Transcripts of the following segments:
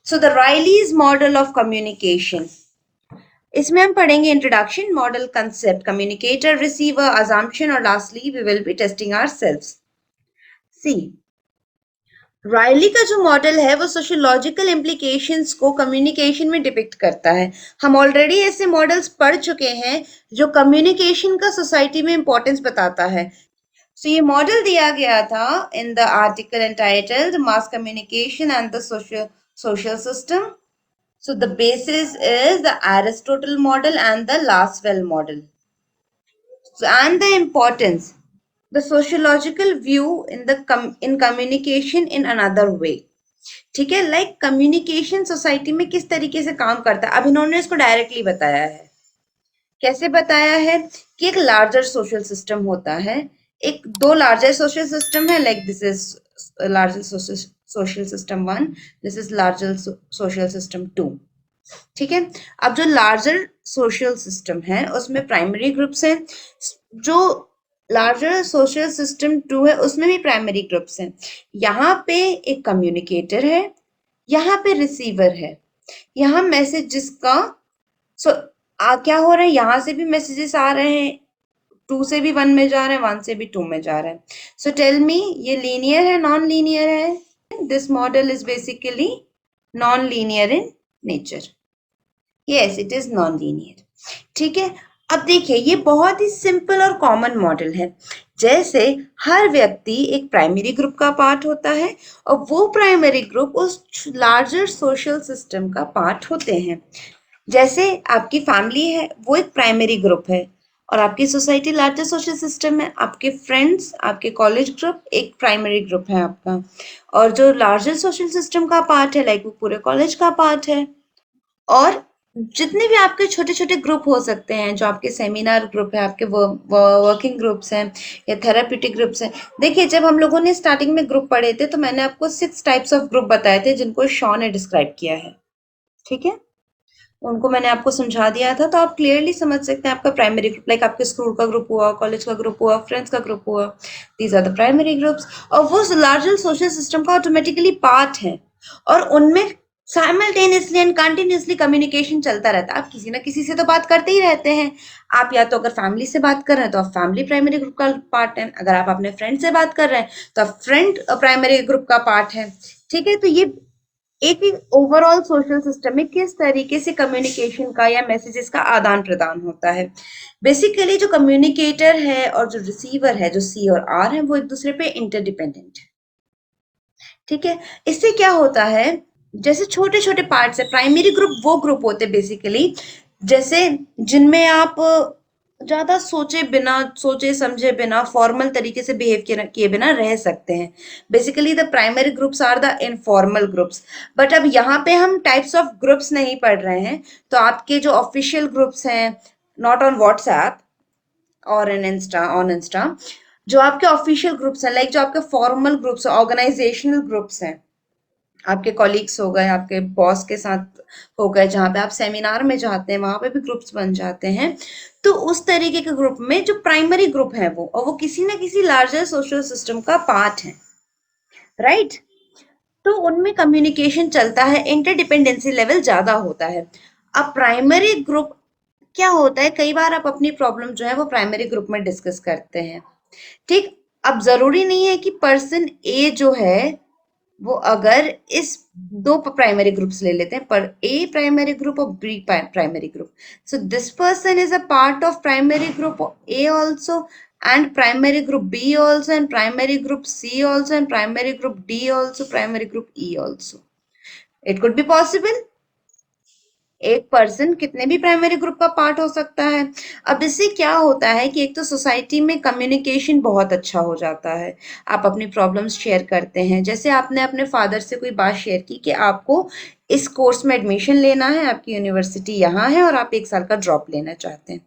So the Riley's model of communication. इसमें हम पढ़ेंगे introduction, model, concept, communicator, receiver, assumption और lastly we will be testing ourselves. See, Riley का जो model है वो सोशियोलॉजिकल इम्प्लीकेशंस को कम्युनिकेशन में डिपिक्ट करता है. हम ऑलरेडी ऐसे मॉडल्स पढ़ चुके हैं जो कम्युनिकेशन का सोसाइटी में इंपॉर्टेंस बताता है. So ये मॉडल दिया गया था in the article entitled mass communication and the social system. So the basis is the Aristotle model and the Lasswell model. So, and the importance, the sociological view in communication in another way. ठीक है, like communication society में किस तरीके से काम करता है. अब इन्होंने इसको डायरेक्टली बताया है. कैसे बताया है कि एक लार्जर सोशल सिस्टम होता है, एक दो लार्जर सोशल सिस्टम है, like this is larger social system 1, this is larger social system 2. ठीक है, अब जो लार्जर सोशल सिस्टम है उसमें प्राइमरी ग्रुप्स हैं, जो लार्जर सोशल सिस्टम 2 है उसमें भी प्राइमरी ग्रुप्स हैं. यहाँ पे एक कम्युनिकेटर है, यहाँ पे रिसीवर है, यहाँ मैसेज जिसका क्या हो रहा है, यहाँ से भी मैसेजेस आ रहे हैं, 2 से भी 1 में जा रहे हैं, 1 से भी 2 में जा रहे हैं. सो टेल मी, ये लीनियर है, नॉन लीनियर है? This model is basically non linear in nature. Yes, it is non linear. ठीक है, अब देखिए ये बहुत ही सिंपल और कॉमन मॉडल है. जैसे हर व्यक्ति एक प्राइमरी ग्रुप का पार्ट होता है और वो प्राइमरी ग्रुप उस लार्जर सोशल सिस्टम का पार्ट होते हैं. जैसे आपकी फैमिली है वो एक प्राइमरी ग्रुप है और आपकी सोसाइटी लार्जर सोशल सिस्टम है. आपके फ्रेंड्स, आपके कॉलेज ग्रुप एक प्राइमरी ग्रुप है आपका, और जो लार्जर सोशल सिस्टम का पार्ट है लाइक वो पूरे कॉलेज का पार्ट है. और जितने भी आपके छोटे छोटे ग्रुप हो सकते हैं, जो आपके सेमिनार ग्रुप है, आपके वर्किंग ग्रुप्स हैं या थेराप्यूटिक ग्रुप्स हैं. देखिए, जब हम लोगों ने स्टार्टिंग में ग्रुप पढ़े थे तो मैंने आपको 6 टाइप्स ऑफ ग्रुप बताए थे जिनको शॉ ने डिस्क्राइब किया है. ठीक है, उनको मैंने आपको समझा दिया था, तो आप क्लियरली समझ सकते हैं आपका प्राइमरी ग्रुप लाइक आपके स्कूल का ग्रुप हुआ, कॉलेज का ग्रुप हुआ, फ्रेंड्स का ग्रुप हुआ. These are the primary groups और वो लार्जर सोशल सिस्टम का ऑटोमेटिकली पार्ट है और उनमें साइमल्टेनियसली एंड कंटिन्यूसली कम्युनिकेशन चलता रहता है. आप किसी ना किसी से तो बात करते ही रहते हैं. आप या तो अगर फैमिली से बात कर रहे हैं तो आप फैमिली प्राइमरी ग्रुप का पार्ट है, अगर आप अपने फ्रेंड से बात कर रहे हैं तो आप फ्रेंड प्राइमरी ग्रुप का पार्ट है. ठीक है, तो ये एक ओवरऑल सोशल सिस्टम में किस तरीके से कम्युनिकेशन का या मैसेजेस का आदान प्रदान होता है. बेसिकली जो कम्युनिकेटर है और जो रिसीवर है, जो सी और आर है, वो एक दूसरे पे इंटरडिपेंडेंट है. ठीक है, इससे क्या होता है, जैसे छोटे छोटे पार्ट्स है, प्राइमरी ग्रुप वो ग्रुप होते हैं बेसिकली जैसे जिनमें आप ज्यादा सोचे समझे बिना फॉर्मल तरीके से बिहेव किए बिना रह सकते हैं. Basically the primary groups are the informal groups. But अब यहाँ पे हम टाइप्स ऑफ ग्रुप्स नहीं पढ़ रहे हैं, तो आपके जो ऑफिशियल ग्रुप्स हैं, नॉट ऑन व्हाट्सएप और ऑन इंस्टा, जो आपके ऑफिशियल ग्रुप्स हैं, लाइक जो आपके फॉर्मल ग्रुप्स, ऑर्गेनाइजेशनल ग्रुप्स हैं, आपके कॉलीग्स हो गए, आपके बॉस के साथ हो गए, जहाँ पे आप सेमिनार में जाते हैं वहां पे भी ग्रुप्स बन जाते हैं. तो उस तरीके के ग्रुप में जो प्राइमरी ग्रुप है वो, और वो किसी ना किसी लार्जर सोशल सिस्टम का पार्ट है, राइट. तो उनमें कम्युनिकेशन चलता है, इंटरडिपेंडेंसी लेवल ज्यादा होता है. अब प्राइमरी ग्रुप क्या होता है, कई बार आप अपनी प्रॉब्लम जो है वो प्राइमरी ग्रुप में डिस्कस करते हैं. ठीक, अब जरूरी नहीं है कि पर्सन ए जो है वो, अगर इस दो प्राइमरी ग्रुप्स ले लेते हैं, पर ए प्राइमरी ग्रुप और B primary group, so this person is a part of primary group A also and primary group B also and primary group C also and primary group D also, primary group E also. It could be possible. एक person कितने भी primary group का part हो सकता है. अब इससे क्या होता है कि एक तो सोसाइटी में कम्युनिकेशन बहुत अच्छा हो जाता है, आप अपनी प्रॉब्लम्स शेयर करते हैं. जैसे आपने अपने फादर से कोई बात शेयर की कि आपको इस कोर्स में एडमिशन लेना है, आपकी यूनिवर्सिटी यहाँ है और आप 1 साल का ड्रॉप लेना चाहते हैं,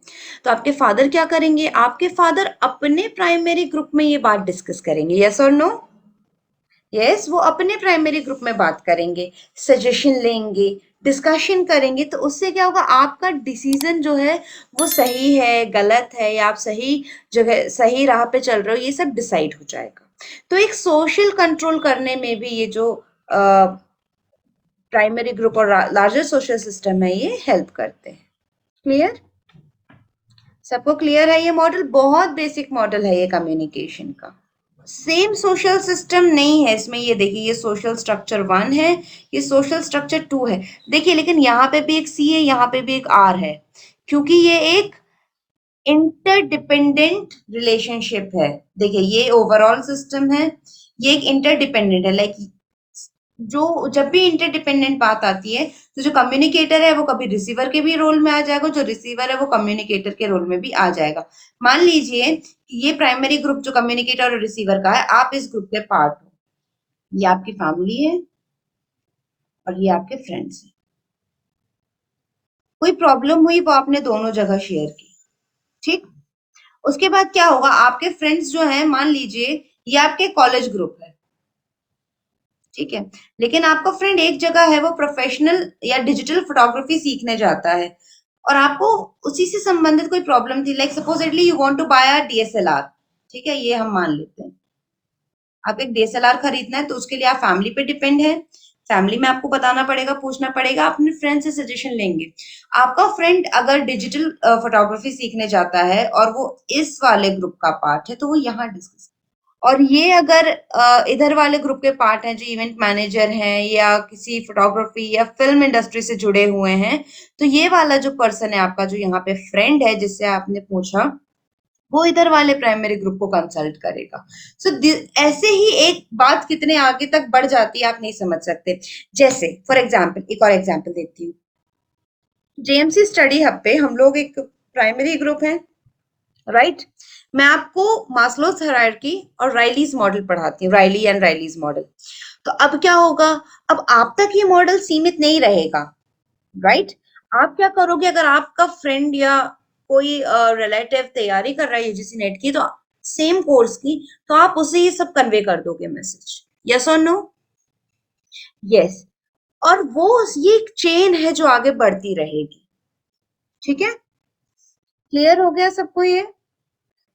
तो आपके फादर क्या करेंगे, आपके फादर अपने प्राइमरी ग्रुप में ये बात डिस्कस करेंगे. यस और नो? यस, वो अपने प्राइमरी ग्रुप में बात करेंगे, सजेशन लेंगे, डिस्कशन करेंगे. तो उससे क्या होगा, आपका डिसीजन जो है वो सही है, गलत है, या आप सही जगह सही राह पे चल रहे हो, ये सब डिसाइड हो जाएगा. तो एक सोशल कंट्रोल करने में भी ये जो प्राइमरी ग्रुप और लार्जर सोशल सिस्टम है ये हेल्प करते हैं। क्लियर? सबको क्लियर है? ये मॉडल बहुत बेसिक मॉडल है ये कम्युनिकेशन का। सेम सोशल सिस्टम नहीं है इसमें, ये देखिए ये सोशल स्ट्रक्चर 1 है, ये सोशल स्ट्रक्चर 2 है। देखिए लेकिन यहाँ पे भी एक सी है, यहाँ पे भी एक आर है, क्योंकि ये एक इंटरडिपेंडेंट रिलेशनशिप है। देखिए ये ओवरऑल सिस्टम है, ये एक इंटरडिपेंडेंट है। लाइक जो जब भी इंटरडिपेंडेंट बात आती है तो जो कम्युनिकेटर है वो कभी रिसीवर के भी रोल में आ जाएगा, जो रिसीवर है वो कम्युनिकेटर के रोल में भी आ जाएगा। मान लीजिए ये प्राइमरी ग्रुप जो कम्युनिकेटर और रिसीवर का है, आप इस ग्रुप के पार्ट हो, ये आपकी फैमिली है और ये आपके फ्रेंड्स हैं। कोई प्रॉब्लम हुई वो आपने दोनों जगह शेयर की, ठीक। उसके बाद क्या होगा, आपके फ्रेंड्स जो हैं, मान लीजिए ये आपके कॉलेज ग्रुप है, ठीक है, लेकिन आपका फ्रेंड एक जगह है, वो प्रोफेशनल या डिजिटल फोटोग्राफी सीखने जाता है और आपको उसी से संबंधित कोई प्रॉब्लम थी। Like supposedly you want to buy a DSLR, ठीक है, ये हम मान लेते हैं आप एक डीएसएलआर खरीदना है, तो उसके लिए आप फैमिली पे डिपेंड है। फैमिली में आपको बताना पड़ेगा, पूछना पड़ेगा, अपने फ्रेंड से सजेशन लेंगे। आपका फ्रेंड अगर डिजिटल फोटोग्राफी सीखने जाता है और वो इस वाले ग्रुप का पार्ट है, तो वो यहाँ डिस्कस, और ये अगर इधर वाले ग्रुप के पार्ट हैं जो इवेंट मैनेजर हैं या किसी फोटोग्राफी या फिल्म इंडस्ट्री से जुड़े हुए हैं, तो ये वाला जो पर्सन है आपका, जो यहाँ पे फ्रेंड है जिससे आपने पूछा, वो इधर वाले प्राइमरी ग्रुप को कंसल्ट करेगा। सो ऐसे ही एक बात कितने आगे तक बढ़ जाती है आप नहीं समझ सकते। जैसे फॉर एग्जाम्पल, एक और एग्जाम्पल देती हूँ, जेएमसी स्टडी हब पे हम लोग एक प्राइमरी ग्रुप है, राइट। मैं आपको मास्लोस हायरार्की और राइलीज मॉडल पढ़ाती हूँ, राइली एंड राइलीज मॉडल। तो अब क्या होगा, अब आप तक ये मॉडल सीमित नहीं रहेगा, राइट। आप क्या करोगे, अगर आपका फ्रेंड या कोई रिलेटिव तैयारी कर रहा है यूजीसी नेट की, तो सेम कोर्स की, तो आप उसे ये सब कन्वे कर दोगे मैसेज, यस और नो? यस। और वो ये एक चेन है जो आगे बढ़ती रहेगी, ठीक है। क्लियर हो गया सबको ये?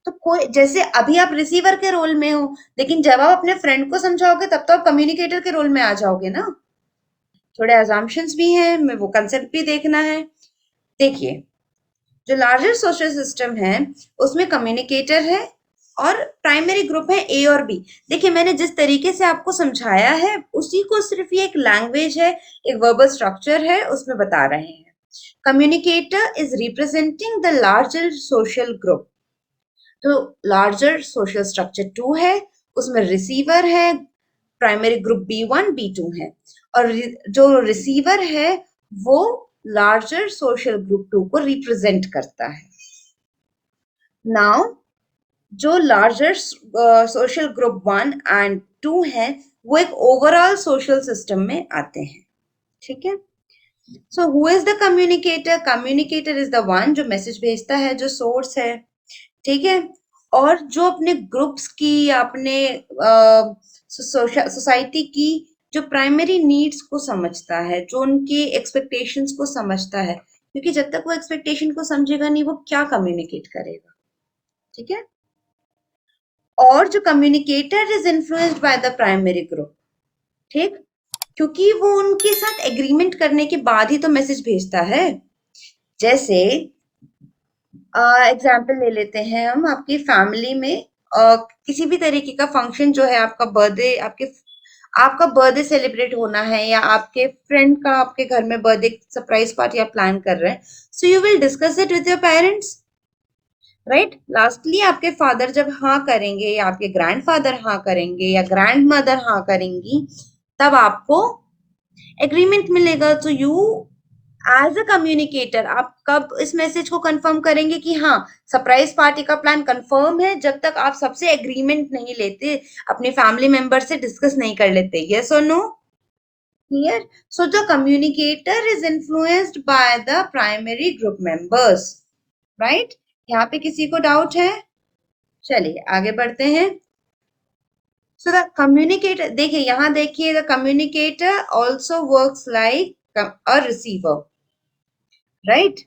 तो कोई, जैसे अभी आप रिसीवर के रोल में हो, लेकिन जब आप अपने फ्रेंड को समझाओगे तब तो आप कम्युनिकेटर के रोल में आ जाओगे ना। थोड़े अजम्पशंस भी हैं, मैं वो कंसेप्ट भी देखना है। देखिए जो लार्जर सोशल सिस्टम है उसमें कम्युनिकेटर है और प्राइमरी ग्रुप है ए और बी। देखिए मैंने जिस तरीके से आपको समझाया है उसी को सिर्फ ये एक लैंग्वेज है, एक वर्बल स्ट्रक्चर है, उसमें बता रहे हैं। Communicator is representing the larger social group. तो लार्जर सोशल स्ट्रक्चर 2 है, उसमें रिसीवर है, प्राइमरी ग्रुप B1 B2 है, और जो रिसीवर है वो लार्जर सोशल ग्रुप 2 को रिप्रेजेंट करता है। नाउ जो लार्जर सोशल ग्रुप 1 एंड 2 है वो एक ओवरऑल सोशल सिस्टम में आते हैं, ठीक है। So who is the communicator? Communicator is the one जो मैसेज भेजता है, जो सोर्स है, ठीक है। और जो अपने ग्रुप्स की या अपने सोसाइटी की जो प्राइमरी नीड्स को समझता है, जो उनकी एक्सपेक्टेशंस को समझता है, क्योंकि जब तक वो एक्सपेक्टेशन को समझेगा नहीं वो क्या कम्युनिकेट करेगा, ठीक है। और जो communicator is influenced by the primary group, ठीक, क्योंकि वो उनके साथ एग्रीमेंट करने के बाद ही तो मैसेज भेजता है। जैसे एग्जाम्पल ले लेते हैं हम, आपकी फैमिली में किसी भी तरीके का फंक्शन जो है, आपका बर्थडे, आपका बर्थडे सेलिब्रेट होना है या आपके फ्रेंड का आपके घर में बर्थडे सरप्राइज पार्टी आप प्लान कर रहे हैं, so you will discuss it with your parents, right. Lastly आपके फादर जब हाँ करेंगे या आपके ग्रैंडफादर हाँ करेंगे या ग्रैंड मदर हाँ करेंगी, तब आपको एग्रीमेंट मिलेगा। तो यू एज अ कम्युनिकेटर आप कब इस मैसेज को कंफर्म करेंगे कि हाँ सरप्राइज पार्टी का प्लान कंफर्म है, जब तक आप सबसे एग्रीमेंट नहीं लेते, अपने फैमिली मेंबर से डिस्कस नहीं कर लेते, यस और no? Clear? So the communicator is influenced by the primary group members, right. यहाँ पे किसी को डाउट है? चलिए आगे बढ़ते हैं। सो द कम्युनिकेटर, देखिए यहाँ देखिए, the communicator also works like a receiver, right.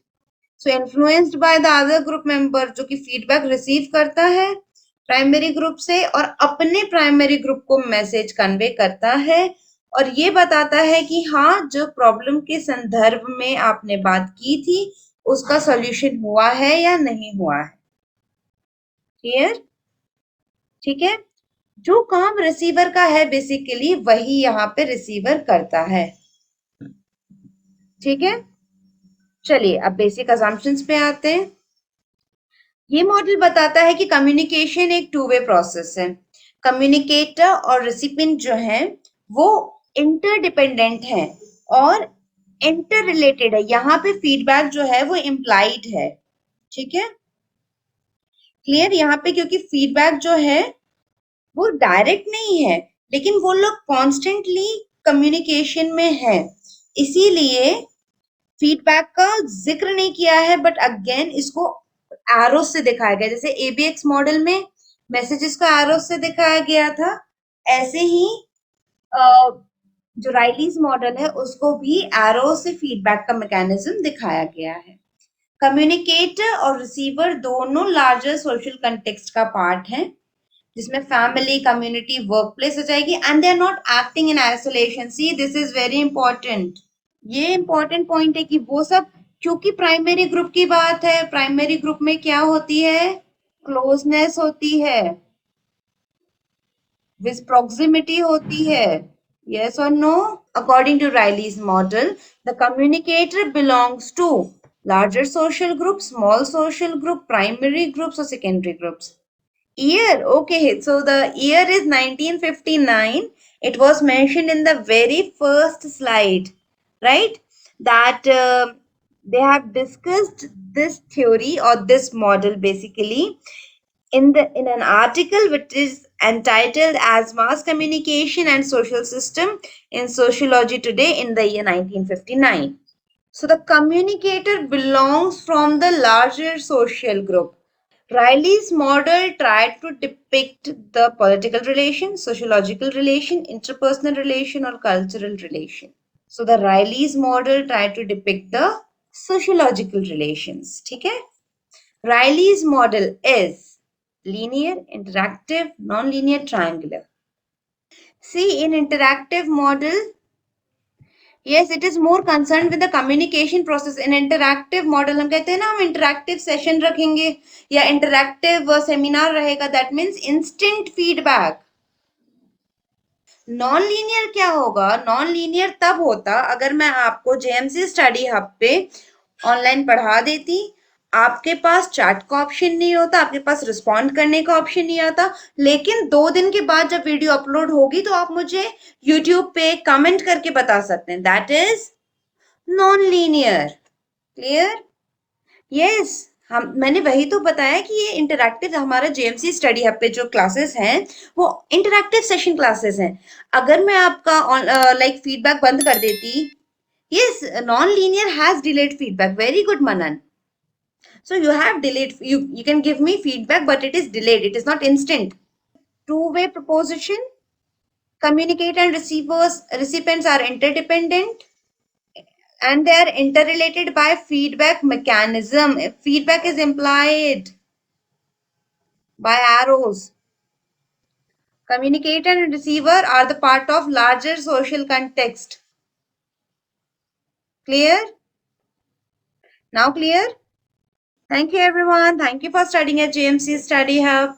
So influenced by the other group member, जो कि फीडबैक रिसीव करता है प्राइमरी ग्रुप से और अपने प्राइमरी ग्रुप को मैसेज कन्वे करता है, और ये बताता है कि हाँ, जो प्रॉब्लम के संदर्भ में आपने बात की थी उसका सॉल्यूशन हुआ है या नहीं हुआ है। क्लियर? ठीक है। जो काम रिसीवर का है बेसिकली वही यहाँ पे रिसीवर करता है। ठीक है, चलिए अब बेसिक असम्पशंस पे आते हैं। ये मॉडल बताता है कि कम्युनिकेशन एक टू वे प्रोसेस है। कम्युनिकेटर और रिसिपिएंट जो है वो इंटरडिपेंडेंट है और इंटर रिलेटेड है। यहाँ पे फीडबैक जो है वो इम्प्लाइड है। ठीक है, क्लियर? यहाँ पे क्योंकि फीडबैक जो है वो डायरेक्ट नहीं है, लेकिन वो लोग कॉन्स्टेंटली कम्युनिकेशन में है, इसीलिए फीडबैक का जिक्र नहीं किया है, बट अगेन इसको एरो से दिखाया गया। जैसे एबीएक्स मॉडल में मैसेजेस का एरो से दिखाया गया था, ऐसे ही जो राइलीज मॉडल है उसको भी एरो से फीडबैक का मैकेनिज्म दिखाया गया है। कम्युनिकेटर और रिसीवर दोनों लार्जर सोशल कंटेक्स्ट का पार्ट है, जिसमें फैमिली, कम्युनिटी, वर्क प्लेस हो जाएगी, and they are not acting in isolation. See, this is very important. ये इंपॉर्टेंट पॉइंट है कि वो सब, क्योंकि प्राइमरी ग्रुप की बात है, प्राइमरी ग्रुप में क्या होती है? क्लोजनेस होती है, विद प्रॉक्सिमिटी होती है। यस और no? According to Riley's model, the communicator belongs to larger social group, small social group, primary groups, or secondary groups. Year, okay, so the year is 1959. It was mentioned in the very first slide, right? That they have discussed this theory or this model basically in an article which is entitled as Mass Communication and Social System in Sociology Today in the year 1959. So the communicator belongs from the larger social group. Riley's model tried to depict the political relation, sociological relation, interpersonal relation, or cultural relation. So the Riley's model tried to depict the sociological relations. ठीक है? Riley's model is linear, interactive, non-linear, triangular. See, in interactive model, yes, it is more concerned with the communication process. In interactive model, हम कहते हैं ना, हम interactive session रखेंगे या interactive seminar रहेगा, that means instant feedback. Non linear क्या होगा? नॉन लीनियर तब होता अगर मैं आपको जेएमसी स्टडी हब पे ऑनलाइन पढ़ा देती, आपके पास चैट का ऑप्शन नहीं होता, आपके पास रिस्पॉन्ड करने का ऑप्शन नहीं आता, लेकिन 2 दिन के बाद जब वीडियो अपलोड होगी तो आप मुझे यूट्यूब पे कमेंट करके बता सकते हैं। That is non linear. Clear? Yes, हम मैंने वही तो बताया कि ये इंटरैक्टिव, हमारा जेएमसी स्टडी हब पे जो क्लासेस हैं वो इंटरैक्टिव सेशन क्लासेस हैं। अगर मैं आपका लाइक फीडबैक बंद कर देती, yes, non linear has delayed feedback. Very good Manan. So you have delayed, you can give me feedback, but it is delayed, it is not instant. Two-way proposition, communicator and recipients are interdependent and they are interrelated by feedback mechanism. If feedback is implied by arrows. Communicator and receiver are the part of larger social context. Clear? Now clear? Thank you everyone. Thank you for studying at JMC Study Hub.